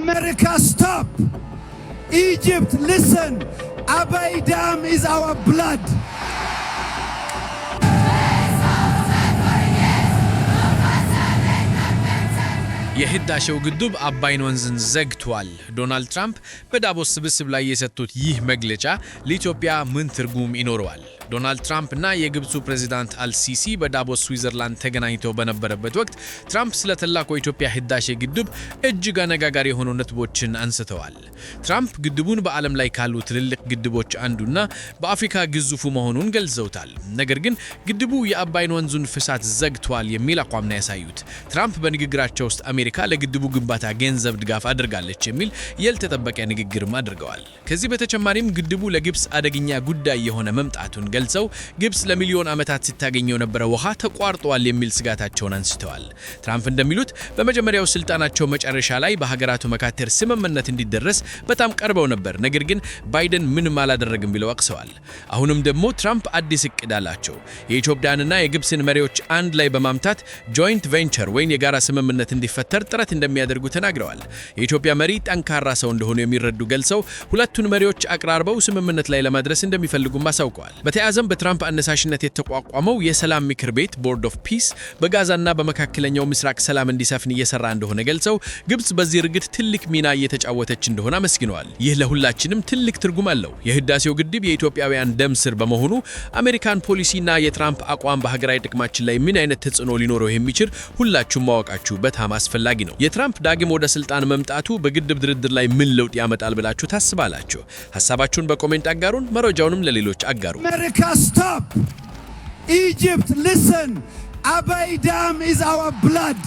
America, stop! Egypt, listen! Abai Dam is our blood! የህዳሴው ግድብ አባይን ወንዝን ዘግቷል። ዶናልድ ትራምፕ በዳቮስ ስብስብ ላይ የሰጡት ይህ መግለጫ ለኢትዮጵያ ምን ትርጉም ይኖረዋል? ዶናልድ ትራምፕ እና የግብፁ ፕሬዝዳንት አልሲሲ በዳቮስ ስዊዘርላንድ ተገናኝተው በነበረበት ወቅት ትራምፕ ስለ ታላቁ የኢትዮጵያ ህዳሴ ግድብ እጅግ አነጋጋሪ የሆኑ ነጥቦችን አንስተዋል። ትራምፕ ግድቡን በዓለም ላይ ካሉ ትልልቅ ግድቦች አንዱና በአፍሪካ ግዙፉ መሆኑን ገልጸውታል። ነገር ግን ግድቡ የአባይን ወንዙን ፍሳት ዘግቷል የሚል አቋም ነው ያሳዩት። ትራምፕ በንግግራቸው ውስጥ አሜሪካ ለግድቡ ግንባታ ገንዘብ ድጋፍ አድርጋለች የሚል ያልተጠበቀ ንግግርም አድርገዋል። ከዚህ በተጨማሪም ግድቡ ለግብፅ አደገኛ ጉዳይ የሆነ መምጣቱን ገልጸው ግብፅ ለሚሊዮን ዓመታት ሲታገኘው የነበረ ውሃ ተቋርጧል የሚል ስጋታቸውን አንስተዋል። ትራምፕ እንደሚሉት በመጀመሪያው ስልጣናቸው መጨረሻ ላይ በሀገራቱ መካከል ስምምነት እንዲደረስ በጣም ቀርበው ነበር፣ ነገር ግን ባይደን ምንም አላደረግም ብለው አቅሰዋል። አሁንም ደግሞ ትራምፕ አዲስ እቅድ አላቸው። የኢትዮጵያንና የግብፅን መሪዎች አንድ ላይ በማምታት ጆይንት ቬንቸር ወይም የጋራ ስምምነት እንዲፈጠር ጥረት እንደሚያደርጉ ተናግረዋል። የኢትዮጵያ መሪ ጠንካራ ሰው እንደሆኑ የሚረዱ ገልጸው ሁለቱን መሪዎች አቀራርበው ስምምነት ላይ ለማድረስ እንደሚፈልጉም አሳውቀዋል። በተያያዘም በትራምፕ አነሳሽነት የተቋቋመው የሰላም ምክር ቤት ቦርድ ኦፍ ፒስ በጋዛና በመካከለኛው ምስራቅ ሰላም እንዲሰፍን እየሰራ እንደሆነ ገልጸው ግብፅ በዚህ ረገድ ትልቅ ሚና እየተጫወተች እንደሆነ አመስግነዋል። ይህ ለሁላችንም ትልቅ ትርጉም አለው። የህዳሴው ግድብ የኢትዮጵያውያን ደም ስር በመሆኑ አሜሪካን ፖሊሲና የትራምፕ አቋም በሀገራዊ ጥቅማችን ላይ ምን አይነት ተጽዕኖ ሊኖረው የሚችል ሁላችሁም ማወቃችሁ በጣም አስፈላጊ ነው። የትራምፕ ዳግም ወደ ስልጣን መምጣቱ በግድብ ድርድር ላይ ምን ለውጥ ያመጣል ብላችሁ ታስባላችሁ? ሐሳባችሁን በኮሜንት አጋሩን። መረጃውንም ለሌሎች አጋሩ። America, stop! Egypt, listen! Abai Dam is our blood!